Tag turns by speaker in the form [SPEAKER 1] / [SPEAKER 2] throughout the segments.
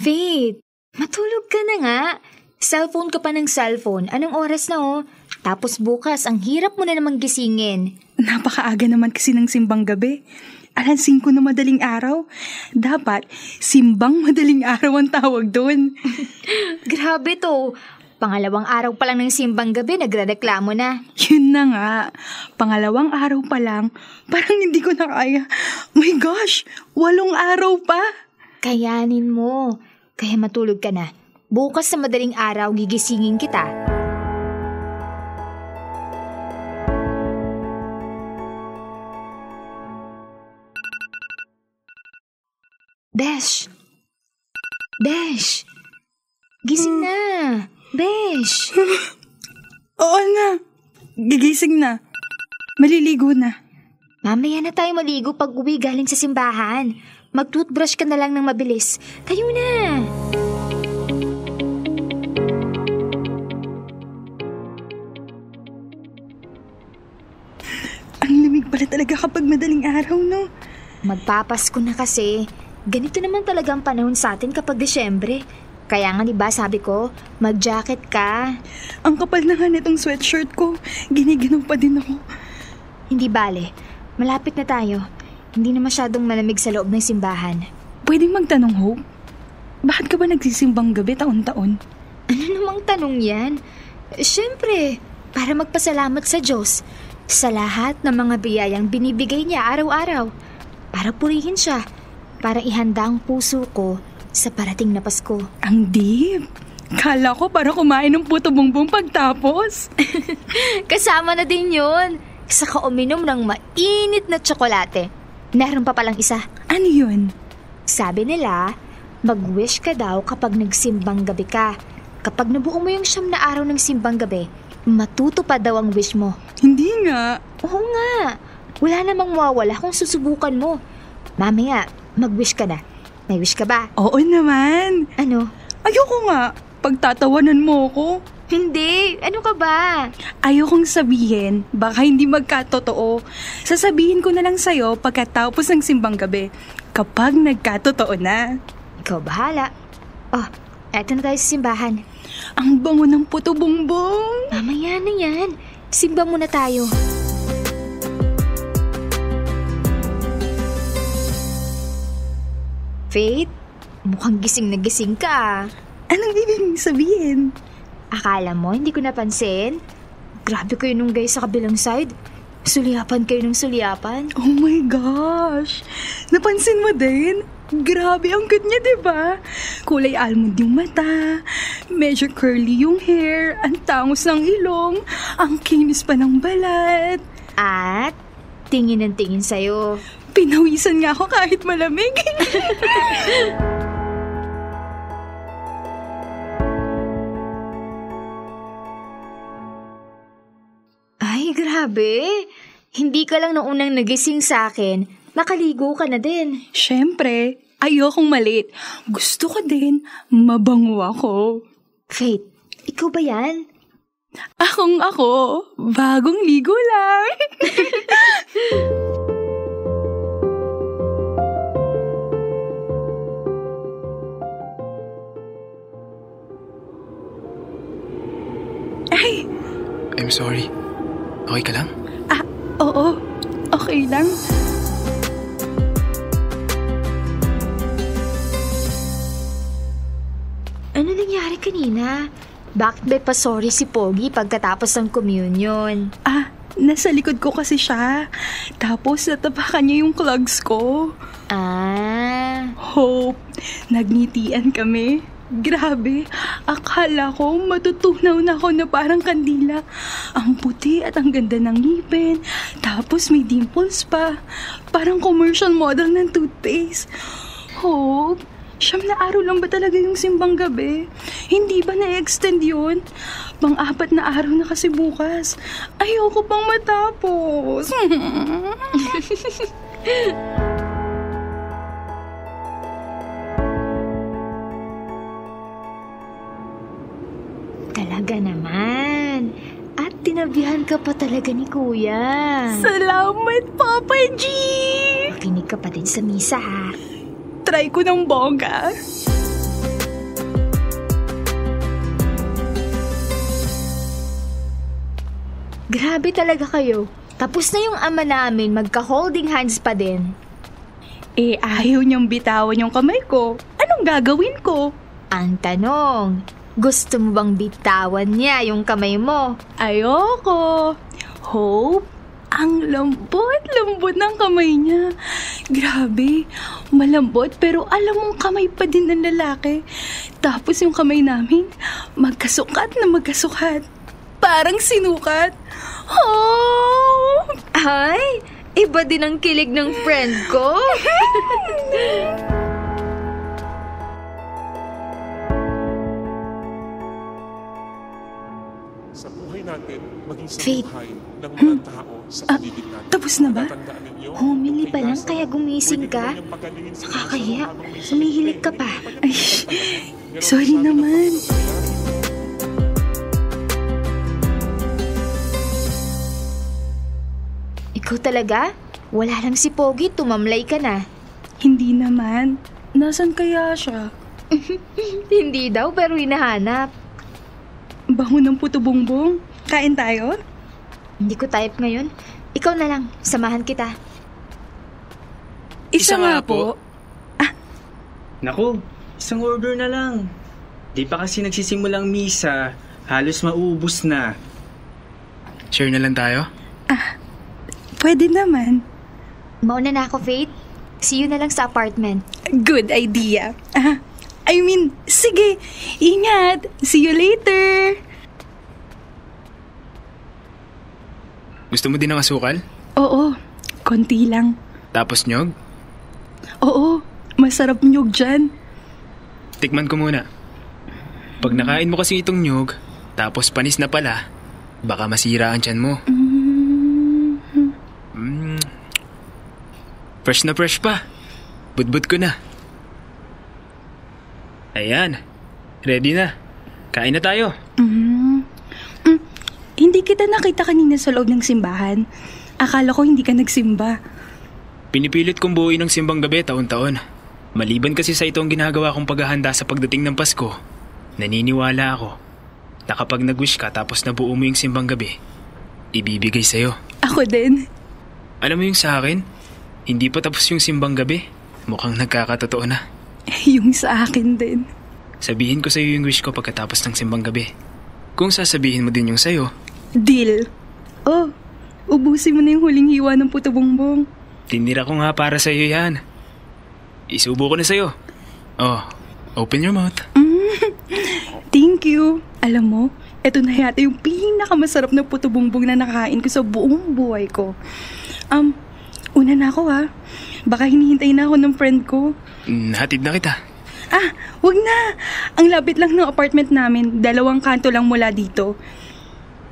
[SPEAKER 1] Faith, matulog ka na nga. Cellphone ka pa ng cellphone. Anong oras na oh? Tapos bukas, ang hirap mo na namang gisingin.
[SPEAKER 2] Napakaaga naman kasi ng simbang gabi. 5:00 na madaling araw. Dapat, simbang madaling araw ang tawag doon.
[SPEAKER 1] Grabe to. Pangalawang araw pa lang ng simbang gabi, nagrereklamo na.
[SPEAKER 2] Yun na nga. Pangalawang araw pa lang, parang hindi ko na kaya. My gosh, 8 araw pa.
[SPEAKER 1] Kayanin mo. Kaya matulog ka na. Bukas sa madaling araw, gigisingin kita. Besh! Besh! Gising na! Besh!
[SPEAKER 2] Oo na. Gigising na. Maliligo na.
[SPEAKER 1] Mamaya na tayo maligo pag uwi galing sa simbahan. Mag-toothbrush ka na lang ng mabilis. Tayo na!
[SPEAKER 2] Ang lamig pala talaga kapag madaling araw, no?
[SPEAKER 1] Magpapasko na kasi. Ganito naman talaga ang panahon sa atin kapag Desyembre. Kaya nga diba sabi ko, mag-jacket ka.
[SPEAKER 2] Ang kapal na nga nitong sweatshirt ko. Giniginaw pa din ako.
[SPEAKER 1] Hindi bale. Malapit na tayo. Hindi na masyadong malamig sa loob ng simbahan.
[SPEAKER 2] Pwedeng magtanong, Hope? Bakit ka ba nagsisimbang gabi taon-taon?
[SPEAKER 1] Ano namang tanong yan? Siyempre, para magpasalamat sa Diyos sa lahat ng mga biyayang binibigay niya araw-araw. Para purihin siya. Para ihanda ang puso ko sa parating na Pasko.
[SPEAKER 2] Ang deep. Kala ko para kumain ng puto bongbong pagtapos.
[SPEAKER 1] Kasama na din yun. Saka uminom ng mainit na tsokolate. Meron pa palang isa.
[SPEAKER 2] Ano yun?
[SPEAKER 1] Sabi nila, mag-wish ka daw kapag nagsimbang gabi ka. Kapag nabuo mo yung 9 na araw ng simbang gabi, matutupad daw ang wish mo.
[SPEAKER 2] Hindi nga.
[SPEAKER 1] Oo nga. Wala namang mawawala kung susubukan mo. Mamaya, mag-wish ka na. May wish ka ba?
[SPEAKER 2] Oo naman.
[SPEAKER 1] Ano?
[SPEAKER 2] Ayoko nga. Pagtatawanan mo ko.
[SPEAKER 1] Hindi. Ano ka ba?
[SPEAKER 2] Ayokong sabihin. Baka hindi magkatotoo. Sasabihin ko na lang sa'yo pagkatapos ng simbang gabi. Kapag nagkatotoo na.
[SPEAKER 1] Ikaw bahala. Oh, eto na tayo sa simbahan.
[SPEAKER 2] Ang bango ng puto bongbong.
[SPEAKER 1] Mamaya na yan. Simba muna tayo. Faith, mukhang gising na gising ka.
[SPEAKER 2] Anong ibig sabihin?
[SPEAKER 1] Akala mo, hindi ko napansin? Grabe kayo nung guys sa kabilang side. Sulyapan kayo ng sulyapan.
[SPEAKER 2] Oh my gosh! Napansin mo din? Grabe, ang cute niya, diba? Kulay almond yung mata, medyo curly yung hair, ang tangos ng ilong, ang kinis pa ng balat.
[SPEAKER 1] At tingin ng tingin sa'yo.
[SPEAKER 2] Pinawisan nga ako kahit malamig.
[SPEAKER 1] Ay, grabe. Hindi ka lang naunang nagising sa akin. Nakaligo ka na din.
[SPEAKER 2] Siyempre, ayokong malate. Gusto ko din, mabango ako.
[SPEAKER 1] Faith, ikaw ba yan?
[SPEAKER 2] Ako, bagong ligo lang. Ay!
[SPEAKER 3] I'm sorry. Okay ka lang?
[SPEAKER 2] Oo. Okay lang.
[SPEAKER 1] Ano nangyari kanina? Bakit ba pa sorry si Pogi pagkatapos ng communion?
[SPEAKER 2] Nasa likod ko kasi siya. Tapos natapakan niya yung clogs ko. Hope, nagngitian kami. Grabe, akala ko matutunaw na ako na parang kandila. Ang puti at ang ganda ng ngipin. Tapos may dimples pa. Parang commercial model ng toothpaste. Hope, 9 na araw lang ba talaga yung simbang gabi? Hindi ba na-extend yun? Pang-4 na araw na kasi bukas. Ayoko pang matapos.
[SPEAKER 1] Talaga naman. At tinabihan ka pa talaga ni Kuya.
[SPEAKER 2] Salamat, Papa G!
[SPEAKER 1] Makinig ka pa din sa misa, ha?
[SPEAKER 2] Try ko ng bongga.
[SPEAKER 1] Grabe talaga kayo. Tapos na yung ama namin, magka-holding hands pa din.
[SPEAKER 2] Ayaw niyang bitawan yung kamay ko. Anong gagawin ko?
[SPEAKER 1] Ang tanong, gusto mo bang bitawan niya yung kamay mo?
[SPEAKER 2] Ayoko. Hope, ang lambot ng kamay niya. Grabe, malambot pero alam mong kamay pa din ng lalaki. Tapos yung kamay namin, magkasukat na magkasukat. Parang sinukat. Oh!
[SPEAKER 1] Ay, iba din ang kilig ng friend ko.
[SPEAKER 4] Sa buhay natin, maging sa
[SPEAKER 1] Faith.
[SPEAKER 4] buhay ng mga tao sa paligid natin.
[SPEAKER 2] Tapos na ba?
[SPEAKER 4] Tatandaan ninyo,
[SPEAKER 1] Humili pa lang
[SPEAKER 4] nasa-
[SPEAKER 1] kaya gumising
[SPEAKER 4] pwede
[SPEAKER 1] ka?
[SPEAKER 4] naman yung pagalingin sa
[SPEAKER 1] Nakakahiya.
[SPEAKER 4] puso habang may sakit
[SPEAKER 1] Humihilig ka
[SPEAKER 4] eh.
[SPEAKER 1] pa.
[SPEAKER 2] Ay,
[SPEAKER 4] Pero
[SPEAKER 2] sorry
[SPEAKER 4] sabi ng
[SPEAKER 2] naman.
[SPEAKER 1] Ikaw talaga? Wala lang si Pogi, tumamlay ka na.
[SPEAKER 2] Hindi naman. Nasaan kaya siya?
[SPEAKER 1] Hindi daw, pero hinahanap.
[SPEAKER 2] Bango ng puto bongbong. Kain tayo?
[SPEAKER 1] Hindi ko type ngayon. Ikaw na lang, samahan kita.
[SPEAKER 2] Isa nga po.
[SPEAKER 5] Naku, isang order na lang. Di pa kasi nagsisimulang misa, halos mauubos na.
[SPEAKER 3] Share na lang tayo?
[SPEAKER 2] Pwede naman.
[SPEAKER 1] Mauna na ako, Faith. See you na lang sa apartment.
[SPEAKER 2] Good idea. Sige. Ingat. See you later.
[SPEAKER 3] Gusto mo din ng asukal?
[SPEAKER 2] Oo, konti lang.
[SPEAKER 3] Tapos nyog?
[SPEAKER 2] Oo, masarap nyug dyan.
[SPEAKER 3] Tikman ko muna. Pag nakain mo kasi itong nyog, tapos panis na pala, baka masira ang tiyan mo. Fresh na fresh pa. Budbud ko na. Ayan. Ready na. Kain na tayo.
[SPEAKER 2] Hindi kita nakita kanina sa loob ng simbahan. Akala ko hindi ka nagsimba.
[SPEAKER 3] Pinipilit kong buuin ng simbang gabi taon-taon. Maliban kasi sa itong ginagawa kong paghahanda sa pagdating ng Pasko, naniniwala ako na kapag nag-wish ka tapos nabuo mo yung simbang gabi, ibibigay sa'yo.
[SPEAKER 2] Ako din.
[SPEAKER 3] Alam mo yung sa akin, hindi pa tapos yung simbang gabi. Mukhang nagkakatotoo na.
[SPEAKER 2] Yung sa akin din.
[SPEAKER 3] Sabihin ko sa'yo yung wish ko pagkatapos ng simbang gabi. Kung sasabihin mo din yung sa'yo,
[SPEAKER 2] Deal. Oh, ubusin mo na yung huling hiwa ng puto bongbong.
[SPEAKER 3] tinira ko nga para sa'yo yan. Isubo ko na sa'yo. Oh, open your mouth.
[SPEAKER 2] Thank you. Alam mo, eto na yata yung pinakamasarap na puto bongbong na nakakain ko sa buong buhay ko. Una na ako ha. Baka hinihintay na ako ng friend ko.
[SPEAKER 3] Hatid na kita.
[SPEAKER 2] Wag na. Ang lapit lang ng apartment namin. 2 kanto lang mula dito.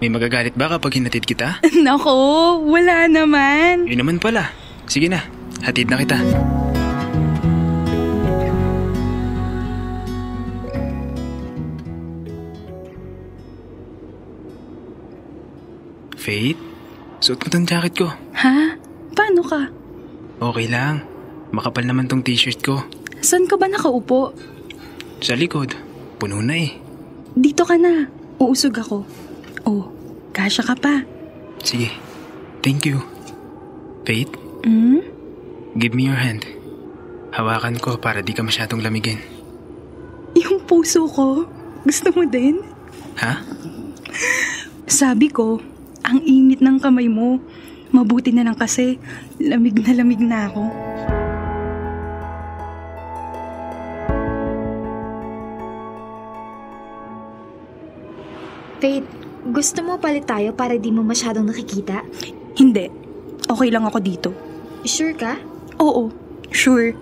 [SPEAKER 3] May magagalit ba kapag hinatid kita?
[SPEAKER 2] Nako, wala naman.
[SPEAKER 3] Yun naman pala. Sige na, hatid na kita. Faith, suot mo tong jacket ko.
[SPEAKER 2] Ha? Paano ka?
[SPEAKER 3] Okay lang. Makapal naman tong t-shirt ko.
[SPEAKER 2] Saan ka ba nakaupo?
[SPEAKER 3] Sa likod, puno na eh.
[SPEAKER 2] Dito ka na. Uusog ako. Oh, kasya ka pa.
[SPEAKER 3] Sige, thank you. Faith, give me your hand. Hawakan ko para di ka masyadong lamigin.
[SPEAKER 2] Yung puso ko, gusto mo din?
[SPEAKER 3] Ha?
[SPEAKER 2] Sabi ko, ang init ng kamay mo. Mabuti na lang kasi, lamig na ako.
[SPEAKER 1] Faith, gusto mo palit tayo para di mo masyadong nakikita?
[SPEAKER 2] Hindi. Okay lang ako dito.
[SPEAKER 1] Sure ka?
[SPEAKER 2] Oo, sure.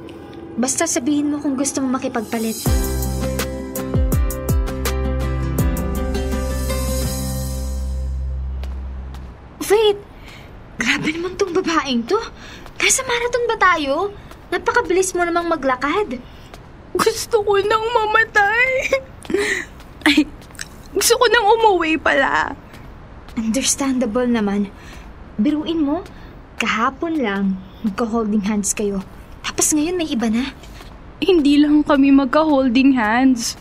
[SPEAKER 1] Basta sabihin mo kung gusto mo makipagpalit. Faith! Grabe naman tong babaeng to. Nasa marathon ba tayo? Napakabilis mo namang maglakad.
[SPEAKER 2] Gusto ko nang mamatay. Ay, gusto ko nang umuwi pala.
[SPEAKER 1] Understandable naman. Biruin mo, kahapon lang, magka-holding hands kayo. Tapos ngayon may iba na.
[SPEAKER 2] Hindi lang kami magka-holding hands.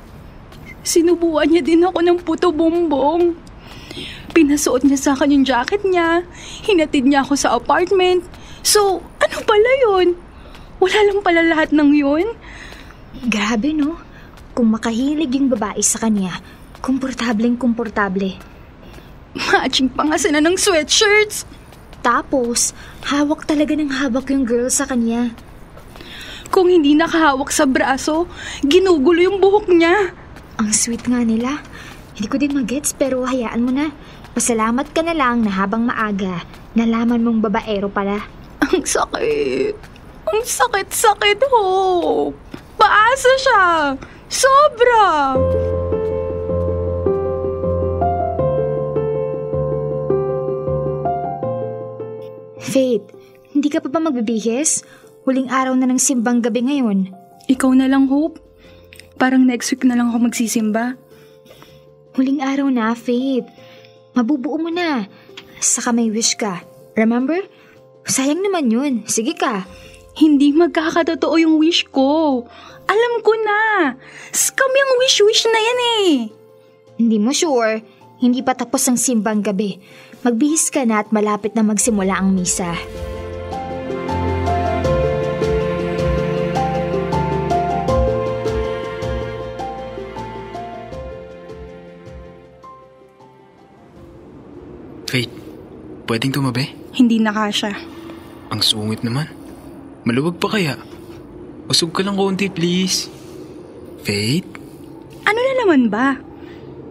[SPEAKER 2] Sinubuan niya din ako ng puto bongbong. Pinasuot niya sa akin yung jacket niya. Hinatid niya ako sa apartment. So, ano pala yun? Wala lang pala lahat ng yun?
[SPEAKER 1] Grabe, no? Kung makahilig yung babae sa kanya, komportableng-komportable.
[SPEAKER 2] Matching pa nga sila ng sweatshirts.
[SPEAKER 1] Tapos, hawak talaga ng hawak yung girl sa kanya.
[SPEAKER 2] Kung hindi nakahawak sa braso, ginugulo yung buhok niya.
[SPEAKER 1] Ang sweet nga nila. Hindi ko din magets pero hayaan mo na. Pasalamat ka na lang na habang maaga, nalaman mong babaero pala.
[SPEAKER 2] Ang sakit. Ang sakit-sakit, ho. Paasa siya. Sobra.
[SPEAKER 1] Faith, hindi ka pa ba magbibihis? Huling araw na ng simbang gabi ngayon.
[SPEAKER 2] Ikaw na lang, Hope. Parang next week na lang ako magsisimba.
[SPEAKER 1] Huling araw na, Faith. Mabubuo mo na. Saka may wish ka. Remember? Sayang naman yun. Sige ka.
[SPEAKER 2] Hindi magkakatotoo yung wish ko. Alam ko na. Scam yung wish-wish na yan eh.
[SPEAKER 1] Hindi mo sure? Hindi pa tapos ang simbang gabi. Magbihis ka na at malapit na magsimula ang misa.
[SPEAKER 3] Faith, pwedeng tumabi?
[SPEAKER 2] Hindi na kasya.
[SPEAKER 3] Ang sungit naman. Maluwag pa kaya? Usog ka lang konti, please. Faith?
[SPEAKER 2] Ano na naman ba?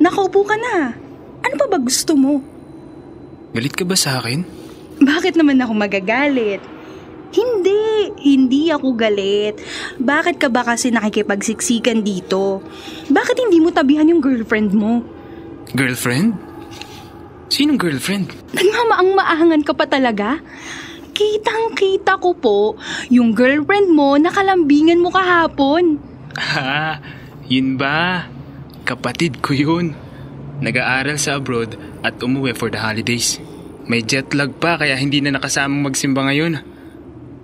[SPEAKER 2] Nakaupo ka na. Ano pa ba gusto mo?
[SPEAKER 3] Galit ka ba sa akin?
[SPEAKER 2] Bakit naman ako magagalit? Hindi ako galit. Bakit ka ba kasi nakikipagsiksikan dito? Bakit hindi mo tabihan yung girlfriend mo?
[SPEAKER 3] Girlfriend? Sinong girlfriend?
[SPEAKER 2] Nagmamaang-maahangan ka pa talaga? Kitang-kita ko po, yung girlfriend mo nakalambingan mo kahapon.
[SPEAKER 3] Ah, yun ba? Kapatid ko yun. Nag-aaral sa abroad at umuwi for the holidays. May jet lag pa kaya hindi na nakasamang magsimba ngayon.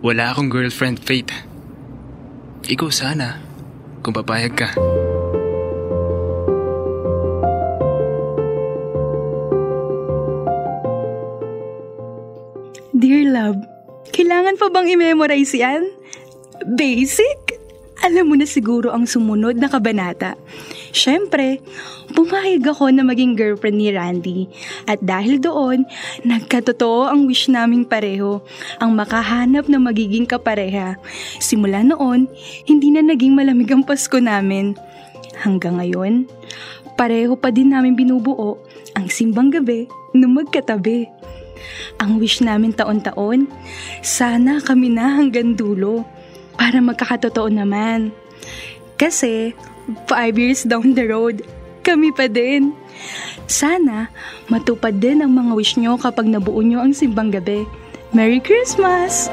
[SPEAKER 3] Wala akong girlfriend, Faith. Ikaw sana, kung papayag ka.
[SPEAKER 2] Dear love, kailangan pa bang i-memorize yan? Basic? Alam mo na siguro ang sumunod na kabanata. Siyempre, pumayag ako na maging girlfriend ni Randy. At dahil doon, nagkatotoo ang wish naming pareho, ang makahanap na magiging kapareha. Simula noon, hindi na naging malamig ang Pasko namin. Hanggang ngayon, pareho pa din namin binubuo ang simbang gabi na magkatabi. Ang wish namin taon-taon, sana kami na hanggang dulo para magkakatotoo naman. Kasi 5 years down the road, kami pa din. Sana matupad din ang mga wish nyo kapag nabuo nyo ang simbang gabi. Merry Christmas!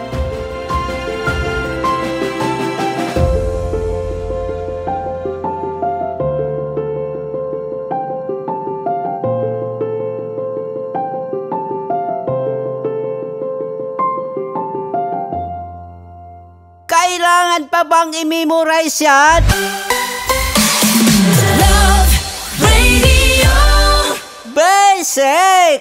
[SPEAKER 6] Kailangan pa bang i-memorize yan?
[SPEAKER 7] Love Radio
[SPEAKER 6] Basic!